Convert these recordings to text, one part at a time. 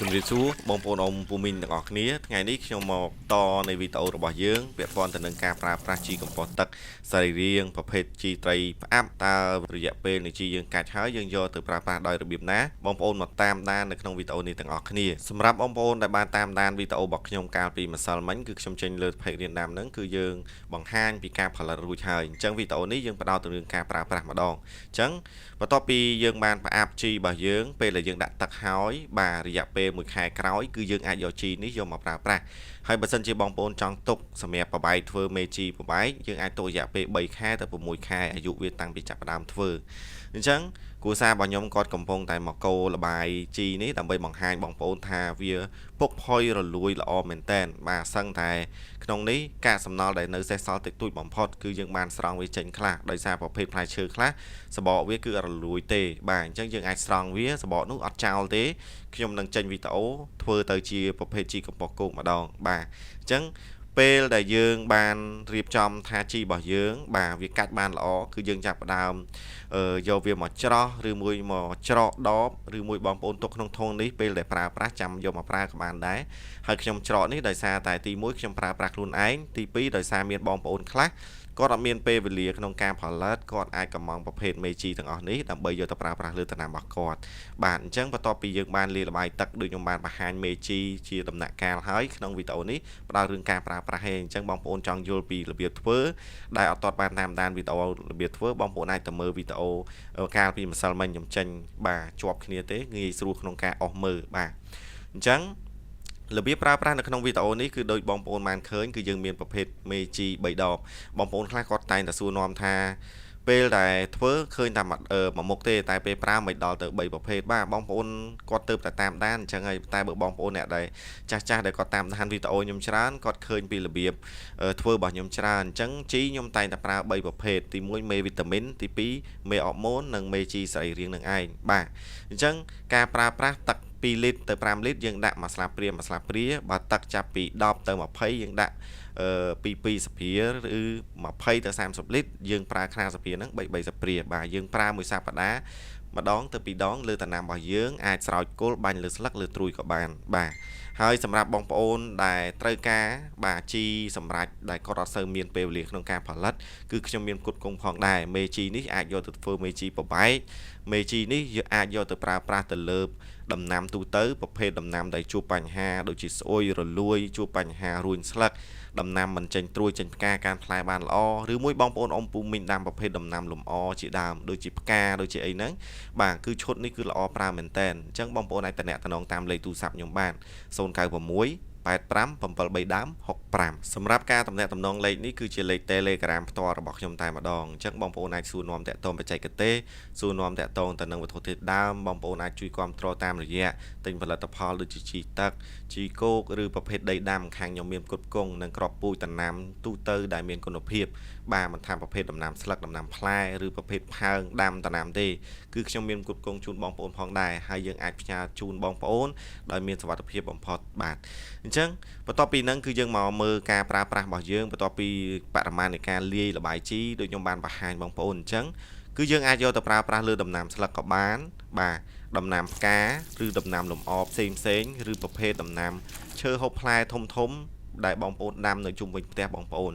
ជំរាបសួរបងប្អូនអ៊ំពូមីងទាំងអស់គ្នាថ្ងៃនេះខ្ញុំមកតនៃវីដេអូរបស់យើងពាក់ព័ន្ធទៅនឹងការប្រើប្រាស់ជីកំប៉ុស្តទឹកសរីរាង្គប្រភេទជីត្រីផ្អាប់តើរយៈពេលនៃជីយើងកាច់ហើយយើងយកទៅប្រើប្រាស់ដោយរបៀបណាបងប្អូនមកតាមដាននៅក្នុងវីដេអូនេះទាំងអស់គ្នាសម្រាប់បងប្អូនដែលបានតាមដានវីដេអូរបស់ខ្ញុំកាលពីម្សិលមិញគឺខ្ញុំចេញលើផេករៀនដាំហ្នឹងគឺយើងបង្ហាញពីការផលិតរួចហើយអញ្ចឹងវីដេអូនេះយើងផ្ដោតទៅលើការប្រើប្រាស់ម្ដងអញ្ចឹងបន្ទាប់ពីយើងបានផ្អាប់ជីរបស់យើងពេលដែលយើងដាក់ទឹកហើយបាទរយៈពេល1ខែក្រោយគឺយើងអាចយកជីនេះយកមកប្រើប្រាស់ហើយបើសិនជាបងប្អូនចង់ទុកសម្រាប់ប្របែកធ្វើមេជីប្របែកយើងអាចទុករយៈពេល3ខែទៅ6ខែអាយុវាតាំងពីចាប់ផ្ដើមធ្វើអញ្ចឹងគ្រួសាររបស់ខ្ញុំគាត់កំពុងតែមកកូរលបាយជីនេះដើម្បីបង្ហាញបងប្អូនថាវាពុកផុយរលួយល្អមែនតែនបាទសឹងតែក្នុងនេះកាកសំណល់ដែលនៅសេសសល់តិចតួចបំផុតគឺយើងបានស្រង់វាចេញខ្លះដោយសារប្រភេទផ្លែឈើខ្លះសបកវាគឺរលួយទេបាទអញ្ចឹងយើងអាចស្រង់វាសបកនោះអត់ចោលទេខ្ញុំនឹងចេញវីដេអូធ្វើទៅជាប្រភេទជីកំប៉ុស្តគោកម្ដងបាទអញ្ចឹងពេលដែលយើងបានរៀបចំថាជីរបស់យើងបាទវាកាច់បានល្អគឺយើងចាប់ផ្ដើមយកវាមកច្រោះឬមួយមកច្រកដបឬមួយបងប្អូនទុកក្នុងធុងនេះពេលដែលប្រើប្រាស់ចាំយកមកប្រើក៏បានដែរហើយខ្ញុំច្រកនេះដោយសារតែទី1ខ្ញុំប្រើប្រាស់ខ្លួនឯងទី2ដោយសារមានបងប្អូនខ្លះគាត់អត់មានពេលវេលាក្នុងការផលិតគាត់អាចកំងប្រភេទមេជីទាំងអស់នេះដើម្បីយកទៅប្រើប្រាស់លើដំណាំរបស់គាត់បាទអញ្ចឹងបន្ទាប់ពីយើងបានលាយល្បាយទឹកដូចខ្ញុំបានបង្ហាញមេជីជាដំណាក់កាលហើយក្នុងវីដេអូនេះផ្ដោតរឿងការប្រើប្រាស់ឯងអញ្ចឹងបងប្អូនចង់យល់ពីរបៀបធ្វើដែលអត់ទាន់បានតាមដានវីដេអូរបៀបធ្វើបងប្អូនអាចទៅមើលវីដេអូកាលពីម្សិលមិញខ្ញុំចេញបាទជាប់គ្នាទេងាយស្រួលក្នុងការអស់មើលបាទអញ្ចឹងរបៀបប្រើប្រាស់នៅក្នុងវីដេអូនេះគឺដូចបងប្អូនបានឃើញគឺយើងមានប្រភេទមេជី3ដបបងប្អូនខ្លះគាត់តែងតែសួរនាំថាពេលដែលធ្វើឃើញតែមួយមុខទេតែពេលប្រើមិនដល់ទៅ3ប្រភេទបាទបងប្អូនគាត់ទៅតែតាមដានអញ្ចឹងហើយតែបើបងប្អូនអ្នកដែលចាស់ដែលគាត់តាមដានវីដេអូខ្ញុំច្រើនគាត់ឃើញពីរបៀបធ្វើរបស់ខ្ញុំច្រើនអញ្ចឹងជីខ្ញុំតែងតែប្រើ3ប្រភេទទី1មេវីតាមីនទី2មេអរម៉ូននិងមេជីសរីរាង្គនឹងឯងបាទអញ្ចឹងការប្រើប្រាស់ទឹក2លីត្រទៅ5លីត្រយើងដាក់មួយស្លាបព្រាបើទឹកចាប់ពី10ទៅ20យើងដាក់ពី2ស្ព្រាឬ20ទៅ30លីត្រយើងប្រើខ្នាតស្ព្រាហ្នឹង3ស្ព្រាបាទយើងប្រើមួយសប្តាហ៍ម្ដងទៅ2ដងលើដំណាំរបស់យើងអាចស្រោចគល់បាញ់លើស្លឹកលើត្រួយក៏បានបាទហើយសម្រាប់បងប្អូនដែលត្រូវការបាទជីសម្រាប់ដែលគាត់អត់សូវមានពេលវេលាក្នុងការផលិតគឺខ្ញុំមានគុតគង់ផងដែរមេជីនេះអាចយកទៅធ្វើមេជីប្របែកមេជីនេះអាចយកទៅប្រើប្រាស់ទៅលើដំណាំទូទៅប្រភេទដំណាំដែលជួបបញ្ហាដូចជាស្អុយរលួយជួបបញ្ហារួញស្លឹកដំណាំមិនចេញត្រួយចេញផ្កាការផ្លែបានល្អឬមួយបងប្អូនអ៊ំពូមីងដាំប្រភេទដំណាំលំអជាដើមដូចជាផ្កាដូចជាអីហ្នឹងបាទគឺឈុតនេះគឺល្អប្រើមែនតែនអញ្ចឹងបងប្អូនអាចតំណតាមលេខទូរស័ព្ទខ្ញុំបាន096 85 73065សម្រាប់ការតំណលេខនេះគឺជាលេខ Telegram ផ្ទាល់របស់ខ្ញុំតែម្ដងអញ្ចឹងបងប្អូនអាចសួរនាំតាក់ទងបច្ចេកទេសសួរនាំតាក់ទងទៅនឹងវត្ថុធាតុដើមបងប្អូនអាចជួយគ្រប់គ្រងតាមរយៈទិញផលិតផលដូចជាជីទឹកជីគោកឬប្រភេទដីដាំខាងខ្ញុំមានគ្រប់គង់និងក្របពូជដំណាំទូទៅដែលមានគុណភាពបាទមិនថាប្រភេទដំណាំស្លឹកដំណាំផ្លែឬប្រភេទផើងដាំដំណាំទេគឺខ្ញុំមានគ្រប់គង់ជូនបងប្អូនផងដែរហើយយើងអាចផ្ញើជូនបងប្អូនដោយមានសុវត្ថិភាពបំផុតបាទអញ្ចឹងបន្ទាប់ពីហ្នឹងគឺយើងមកមើលការប្រើប្រាស់របស់យើងបន្ទាប់ពីបរិមាណនៃការលាយល្បាយជីដូចខ្ញុំបានបង្ហាញបងប្អូនអញ្ចឹងគឺយើងអាចយកទៅប្រើប្រាស់លើដំណាំស្លឹកក៏បានបាទដំណាំផ្កាឬដំណាំលម្អផ្សេងឬប្រភេទដំណាំឈើហូបផ្លែធំដែលបងប្អូនដាំនៅជុំវិញផ្ទះបងប្អូន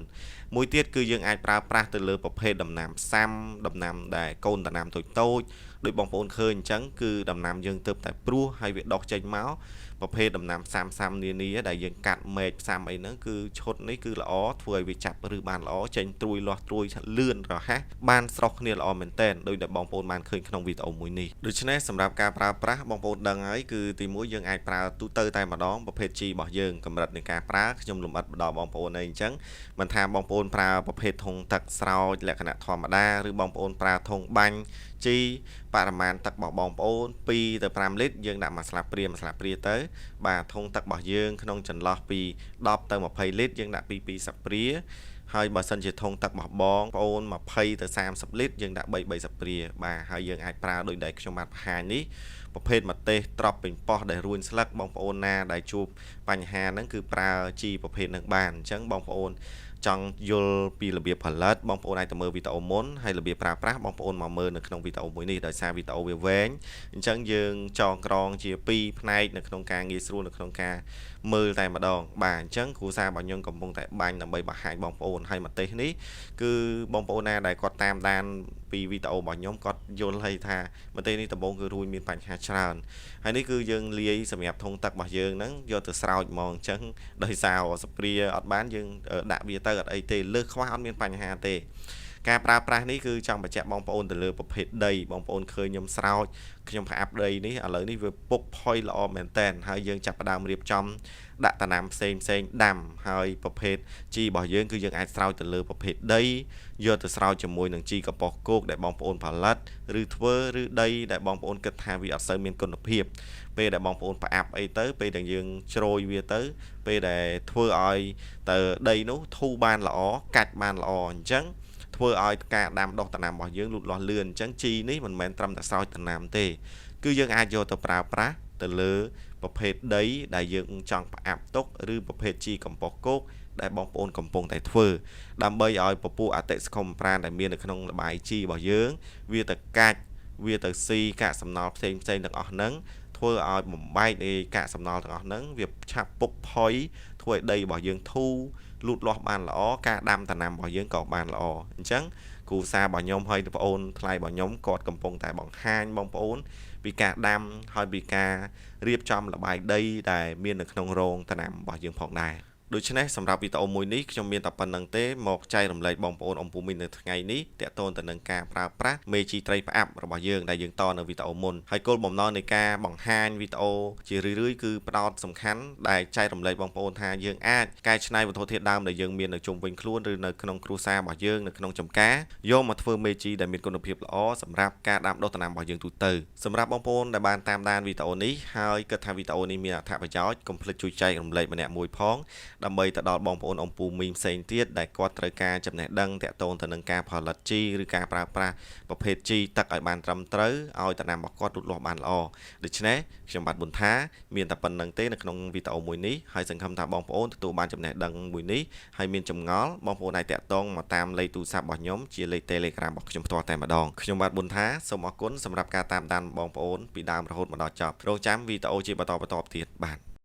មួយទៀតគឺយើងអាចប្រើប្រាស់ទៅលើប្រភេទដំណាំផ្សាំដំណាំដែលកូនដំណាំតូចដូចបងប្អូនឃើញអញ្ចឹងគឺដំណាំយើងទៅតែព្រោះហើយវាដុះចេញមកប្រភេទដំណាំផ្សាំនានាដែលយើងកាត់មែកផ្សាំអីហ្នឹងគឺឈុតនេះគឺល្អធ្វើឲ្យវាចាប់ឬបានល្អចេញត្រួយលាស់ត្រួយលឿនរហ័សបានស្រស់គ្នាល្អមែនទែនដោយដែលបងប្អូនបានឃើញក្នុងវីដេអូមួយនេះដូច្នេះសម្រាប់ការប្រើប្រាស់បងប្អូនដឹងហើយគឺទី1យើងអាចប្រើទូទៅតែម្ដងប្រភេទជីរបស់យើងកម្រិតនៃការប្រើខ្ញុំលម្អិតដល់បងប្អូនអីអញ្ចឹងមិនថាបងប្អូនប្រើប្រភេទធុងទឹកស្រោចលក្ខណៈធម្មតាឬបងប្អូនប្រើធុងបាញ់ជីបរិមាណទឹករបស់បងប្អូន2ទៅ5លីត្រយើងដាក់មួយស្លាបព្រាទៅបាទធុងទឹករបស់យើងក្នុងចន្លោះពី10ទៅ20លីត្រយើងដាក់ពី2ស្លាបព្រាហើយបើសិនជាធុងទឹករបស់បងប្អូន20ទៅ30លីត្រយើងដាក់3ស្លាបព្រាបាទហើយយើងអាចប្រើដូចដែលខ្ញុំបានបង្ហាញនេះប្រភេទម្ទេសត្រប់ពេញប៉ោះដែលរួញស្លឹកបងប្អូនណាដែលជួបបញ្ហាហ្នឹងគឺប្រើជីប្រភេទហ្នឹងបានអញ្ចឹងបងប្អូន ចង់យល់ពីរបៀបផលិតបងប្អូនអាចទៅមើលវីដេអូមុនហើយរបៀបប្រើប្រាស់បងប្អូនមកមើលនៅក្នុងវីដេអូមួយនេះដោយសារវីដេអូវាវែងអញ្ចឹងយើងចងក្រងជា2ផ្នែកនៅក្នុងការងាយស្រួលនៅក្នុងការមើលតែម្ដងបាទអញ្ចឹងគ្រូសារបស់ខ្ញុំកំពុងតែបាញ់ដើម្បីបង្ហាញបងប្អូនហើយមកទេសនេះគឺបងប្អូនណាដែលគាត់តាមដានពីវីដេអូរបស់ខ្ញុំគាត់យល់ហើយថាមកទេសនេះដំបូងគឺរួចមានបញ្ហាច្រើនហើយនេះគឺយើងលាយសម្រាប់ធុងទឹករបស់យើងហ្នឹងយកទៅស្រោចហ្មងអញ្ចឹងដោយសារស្ព្រាអត់បានយើងដាក់វាទៅអត់អីទេលើសខ្វះអត់មានបញ្ហាទេការប្រើប្រាស់នេះគឺចង់បញ្ជាក់បងប្អូនទៅលើប្រភេទដីបងប្អូនឃើញខ្ញុំស្រោចខ្ញុំផ្អាប់ដីនេះឥឡូវនេះវាពុកផុយល្អមែនតែនហើយយើងចាប់ផ្ដើមរៀបចំដាក់ដំណាំផ្សេងដាំហើយប្រភេទជីរបស់យើងគឺយើងអាចស្រោចទៅលើប្រភេទដីយកទៅស្រោចជាមួយនឹងជីកំប៉ុស្តគោកដែលបងប្អូនផលិតឬធ្វើឬដីដែលបងប្អូនគិតថាវាអត់សូវមានគុណភាពពេលដែលបងប្អូនផ្អាប់អីទៅពេលដែលយើងជ្រោយវាទៅពេលដែលធ្វើឲ្យទៅដីនោះធូរបានល្អកាច់បានល្អអញ្ចឹងធ្វើឲ្យការដាំដុះដំណាំរបស់យើងលូតលាស់លឿនអញ្ចឹងជីនេះមិនមែនត្រឹមតែស្រោចដំណាំទេគឺយើងអាចយកទៅប្រើប្រាស់ទៅលើប្រភេទដីដែលយើងចង់ផ្អាប់ទុកឬប្រភេទជីកំប៉ុស្តគោកដែលបងប្អូនកំពុងតែធ្វើដើម្បីឲ្យពពួកអតិសកុមប្រាណដែលមាននៅក្នុងលបាយជីរបស់យើងវាទៅកាច់វាទៅស៊ីកាកសំណល់ផ្សេងទាំងអស់ហ្នឹងធ្វើឲ្យបំបែកនៃកាកសំណល់ទាំងអស់ហ្នឹងវាឆាប់ពុកផុយធ្វើឲ្យដីរបស់យើងធូរលូតលាស់បានល្អការដាំដំណាំរបស់យើងក៏បានល្អអញ្ចឹងគ្រូសារបស់ខ្ញុំហើយបងប្អូនថ្លៃរបស់ខ្ញុំគាត់កំពុងតែបង្ហាញបងប្អូនពីការដាំហើយពីការរៀបចំលបាយដីដែលមាននៅក្នុងរោងដំណាំរបស់យើងផងដែរដូច្នេះសម្រាប់វីដេអូមួយនេះខ្ញុំមានតែប៉ុណ្្នឹងទេមកចែករំលែកបងប្អូនអំពូមីននៅថ្ងៃនេះតាក់ទងទៅនឹងការប្រើប្រាស់មេជីត្រីផ្អាប់របស់យើងដែលយើងតនៅវីដេអូមុនហើយគោលបំណងនៃការបង្ហាញវីដេអូជារឿយៗគឺផ្ដោតសំខាន់ដែលចែករំលែកបងប្អូនថាយើងអាចកែច្នៃវត្ថុធាតុដើមដែលយើងមាននៅជុំវិញខ្លួនឬនៅក្នុងគ្រួសាររបស់យើងនៅក្នុងចម្ការយកមកធ្វើមេជីដែលមានគុណភាពល្អសម្រាប់ការដាំដុះដំណាំរបស់យើងទូទៅសម្រាប់បងប្អូនដែលបានតាមដានវីដេអូនេះហើយគិតថាវីដេអូនេះមានអត្ថប្រយោជន៍កុំភ្លេចជួយចែករំលែកម្នាក់មួយផងដើម្បីទៅដល់បងប្អូនអំពូមីងផ្សេងទៀតដែលគាត់ត្រូវការចំណេះដឹងតាក់ទងទៅនឹងការផលិតជីឬការប្រើប្រាស់ប្រភេទជីទឹកឲ្យបានត្រឹមត្រូវឲ្យដំណាំរបស់គាត់លូតលាស់បានល្អដូច្នេះខ្ញុំបាទប៊ុនថាមានតែប៉ុណ្្នឹងទេនៅក្នុងវីដេអូមួយនេះហើយសង្ឃឹមថាបងប្អូនទទួលបានចំណេះដឹងមួយនេះហើយមានចម្ងល់បងប្អូនអាចតាក់ទងមកតាមលេខទូរស័ព្ទរបស់ខ្ញុំជាលេខ Telegram របស់ខ្ញុំផ្ទាល់តែម្ដងខ្ញុំបាទប៊ុនថាសូមអរគុណសម្រាប់ការតាមដានបងប្អូនពីដើមរហូតមកដល់ចប់រងចាំវីដេអូជាបន្តទៀតបាទ